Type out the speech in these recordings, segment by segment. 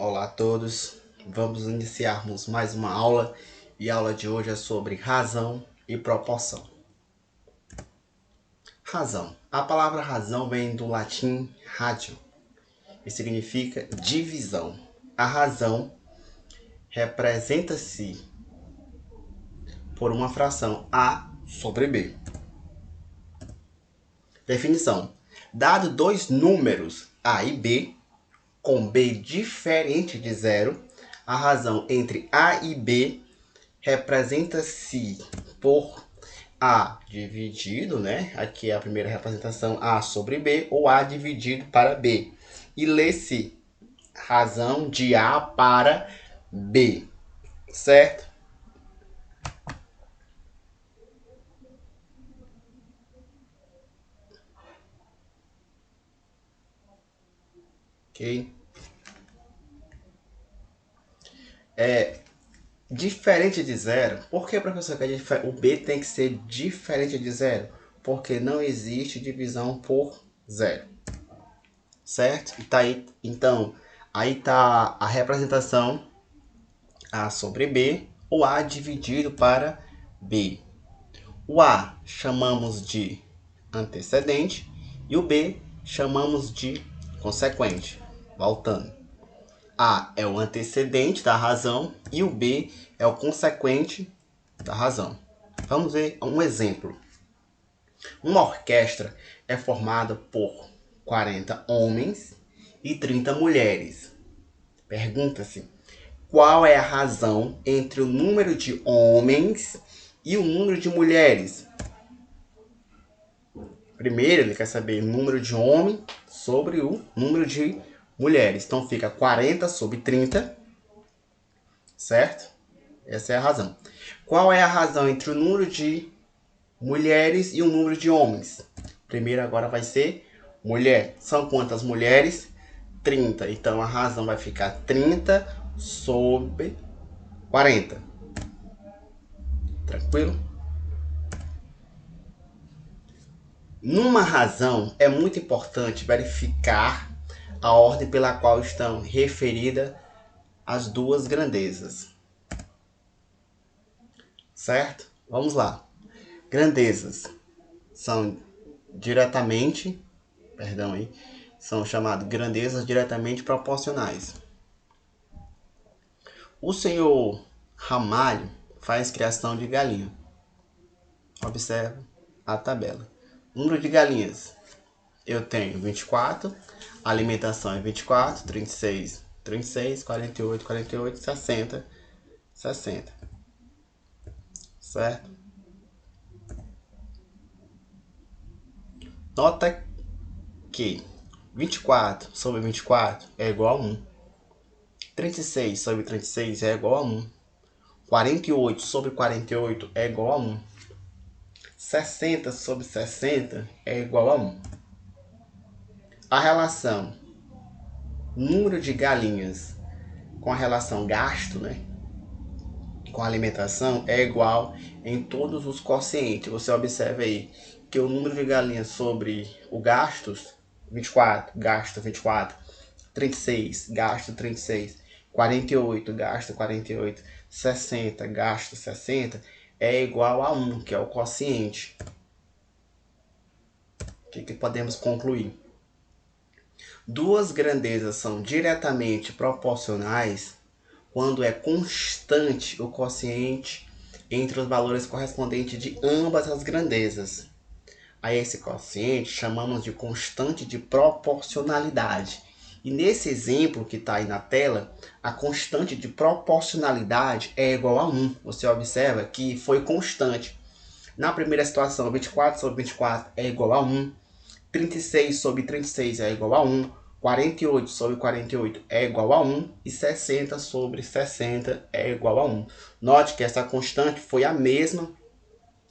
Olá a todos, vamos iniciarmos mais uma aula e a aula de hoje é sobre razão e proporção. Razão. A palavra razão vem do latim ratio e significa divisão. A razão representa-se por uma fração A sobre B. Definição. Dado dois números A e B, com B diferente de zero, a razão entre A e B representa-se por A dividido, né? Aqui é a primeira representação, A sobre B, ou A dividido para B. E lê-se razão de A para B, certo? Ok? Diferente de zero. Por que, professor, que o B tem que ser diferente de zero? Porque não existe divisão por zero. Certo? E tá aí, então, aí tá a representação A sobre B, o A dividido para B. O A chamamos de antecedente e o B chamamos de consequente. Voltando. A é o antecedente da razão e o B é o consequente da razão. Vamos ver um exemplo. Uma orquestra é formada por 40 homens e 30 mulheres. Pergunta-se: qual é a razão entre o número de homens e o número de mulheres? Primeiro, ele quer saber o número de homem sobre o número de mulheres. Então, fica 40 sobre 30, certo? Essa é a razão. Qual é a razão entre o número de mulheres e o número de homens? Primeiro, agora vai ser mulher. São quantas mulheres? 30. Então, a razão vai ficar 30 sobre 40. Tranquilo? Numa razão, é muito importante verificar a ordem pela qual estão referidas as duas grandezas. Certo? Vamos lá. Grandezas são são chamadas grandezas diretamente proporcionais. O senhor Ramalho faz criação de galinha. Observe a tabela. Número de galinhas. Eu tenho 24, a alimentação é 24, 36, 36, 48, 48, 60, 60. Certo? Nota que 24 sobre 24 é igual a 1. 36 sobre 36 é igual a 1. 48 sobre 48 é igual a 1. 60 sobre 60 é igual a 1. A relação número de galinhas com a relação gasto, né, com a alimentação, é igual em todos os quocientes. Você observa aí que o número de galinhas sobre o gastos, 24, gasto 24, 36, gasto 36, 48, gasto 48, 60, gasto 60, é igual a 1, que é o quociente. O que podemos concluir? Duas grandezas são diretamente proporcionais quando é constante o quociente entre os valores correspondentes de ambas as grandezas. A esse quociente chamamos de constante de proporcionalidade. E nesse exemplo que está aí na tela, a constante de proporcionalidade é igual a 1. Você observa que foi constante. Na primeira situação, 24 sobre 24 é igual a 1. 36 sobre 36 é igual a 1. 48 sobre 48 é igual a 1 e 60 sobre 60 é igual a 1. Note que essa constante foi a mesma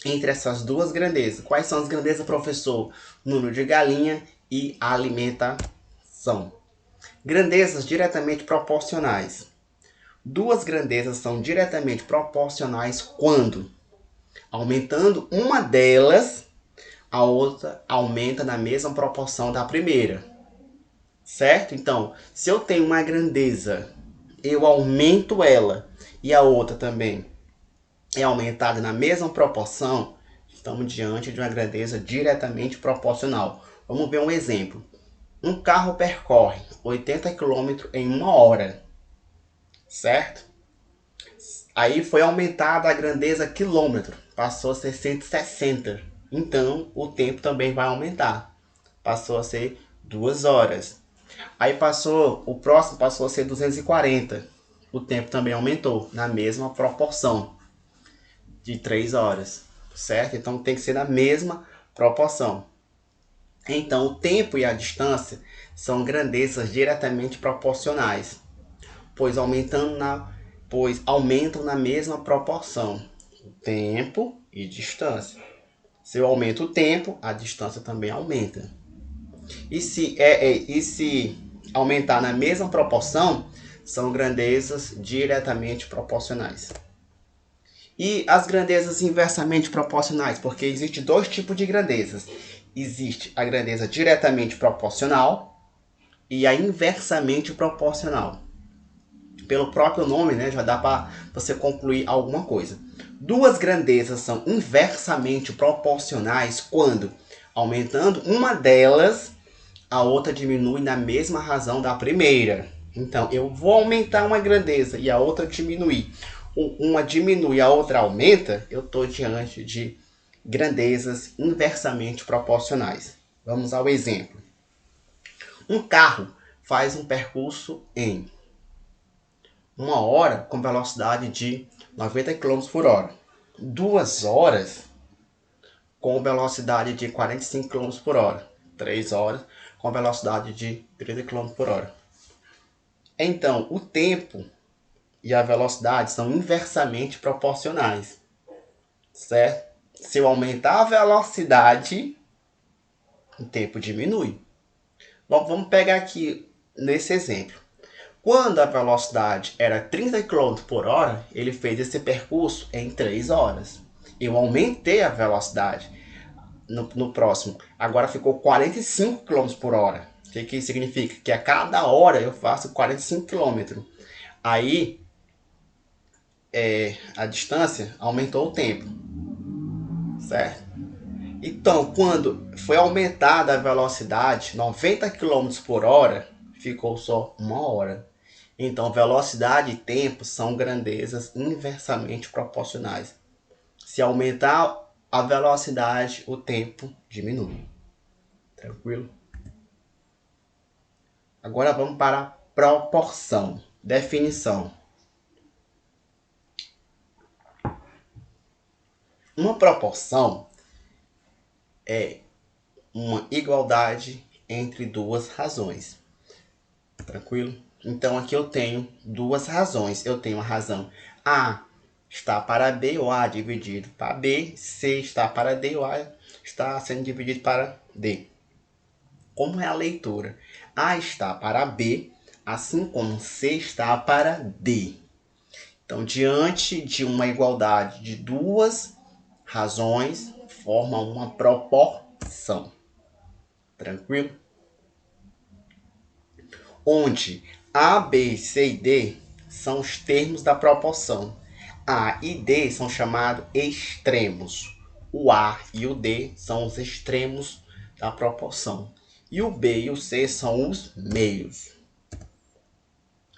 entre essas duas grandezas. Quais são as grandezas, professor? Número de galinha e alimentação. Grandezas diretamente proporcionais. Duas grandezas são diretamente proporcionais quando, aumentando uma delas, a outra aumenta na mesma proporção da primeira. Certo? Então, se eu tenho uma grandeza eu aumento ela e a outra também é aumentada na mesma proporção, estamos diante de uma grandeza diretamente proporcional. Vamos ver um exemplo. Um carro percorre 80 km em 1 hora, certo? Aí foi aumentada a grandeza quilômetro, passou a ser 160. Então o tempo também vai aumentar, passou a ser 2 horas. Aí o próximo passou a ser 240. O tempo também aumentou na mesma proporção de 3 horas, certo? Então tem que ser na mesma proporção. Então o tempo e a distância são grandezas diretamente proporcionais, pois aumentam na mesma proporção, tempo e distância. Se eu aumento o tempo, a distância também aumenta. E se aumentar na mesma proporção, são grandezas diretamente proporcionais. E as grandezas inversamente proporcionais, porque existe dois tipos de grandezas. Existe a grandeza diretamente proporcional e a inversamente proporcional. Pelo próprio nome, né, já dá para você concluir alguma coisa. Duas grandezas são inversamente proporcionais quando, aumentando uma delas, a outra diminui na mesma razão da primeira. Então, eu vou aumentar uma grandeza e a outra diminuir. Uma diminui e a outra aumenta, eu estou diante de grandezas inversamente proporcionais. Vamos ao exemplo. Um carro faz um percurso em 1 hora com velocidade de 90 km por hora. 2 horas com velocidade de 45 km por hora. 3 horas com velocidade de 30 km por hora. Então, o tempo e a velocidade são inversamente proporcionais, certo? Se eu aumentar a velocidade, o tempo diminui. Bom, vamos pegar aqui nesse exemplo. Quando a velocidade era 30 km por hora, ele fez esse percurso em 3 horas. Eu aumentei a velocidade no próximo. Agora ficou 45 km por hora. O que isso significa? Que a cada hora eu faço 45 km. Aí a distância aumentou o tempo, certo? Então, quando foi aumentada a velocidade 90 km por hora, ficou só 1 hora. Então, velocidade e tempo são grandezas inversamente proporcionais. Se aumentar a velocidade, o tempo diminui. Tranquilo? Agora vamos para a proporção. Definição. Uma proporção é uma igualdade entre duas razões. Tranquilo? Então aqui eu tenho duas razões. Eu tenho a razão A está para B, ou A dividido para B. C está para D, ou A está sendo dividido para D. Como é a leitura? A está para B, assim como C está para D. Então, diante de uma igualdade de duas razões, forma uma proporção. Tranquilo? Onde A, B, C e D são os termos da proporção. A e D são chamados extremos. O A e o D são os extremos da proporção. E o B e o C são os meios.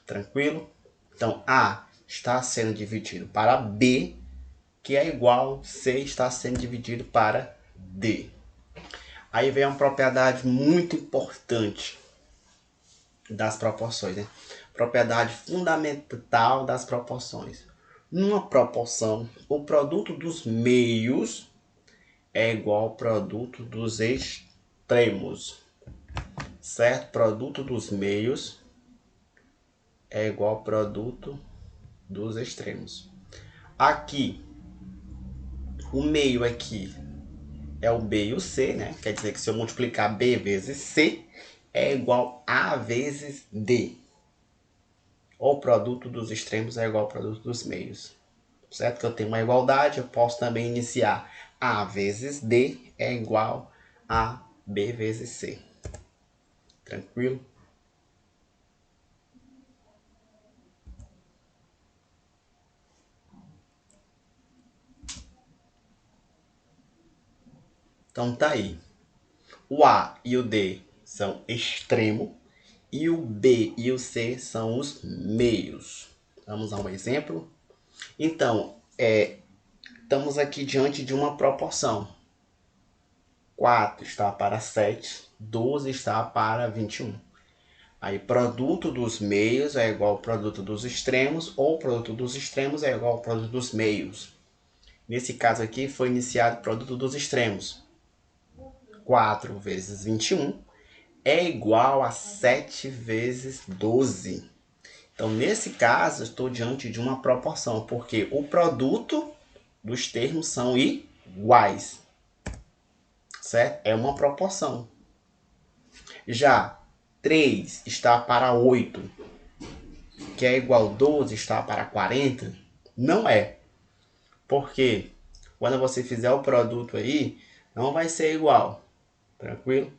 Tranquilo? Então, A está sendo dividido para B, que é igual C está sendo dividido para D. Aí vem uma propriedade muito importante das proporções, né? Propriedade fundamental das proporções. Numa proporção, o produto dos meios é igual ao produto dos extremos, certo? Produto dos meios é igual ao produto dos extremos. Aqui, o meio aqui é o B e o C, né? Quer dizer que se eu multiplicar B vezes C, é igual a vezes D. O produto dos extremos é igual ao produto dos meios. Certo? Que eu tenho uma igualdade, eu posso também iniciar A vezes D é igual a B vezes C. Tranquilo? Então tá aí. O A e o D são extremo e o B e o C são os meios. Vamos a um exemplo? Então, estamos aqui diante de uma proporção. 4 está para 7, 12 está para 21. Aí, produto dos meios é igual ao produto dos extremos, ou produto dos extremos é igual ao produto dos meios. Nesse caso aqui, foi iniciado o produto dos extremos. 4 vezes 21 é igual a 7 vezes 12. Então, nesse caso, estou diante de uma proporção, porque o produto dos termos são iguais. Certo? É uma proporção. Já 3 está para 8, que é igual a 12 está para 40, não é. Porque quando você fizer o produto aí, não vai ser igual. Tranquilo?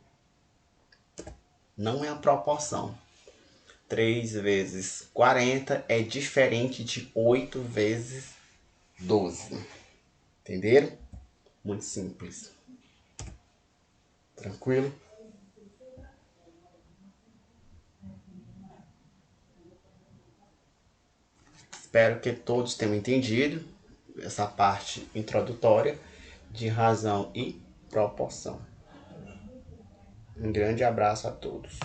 Não é a proporção. 3 vezes 40 é diferente de 8 vezes 12. Entenderam? Muito simples. Tranquilo? Espero que todos tenham entendido essa parte introdutória de razão e proporção. Um grande abraço a todos.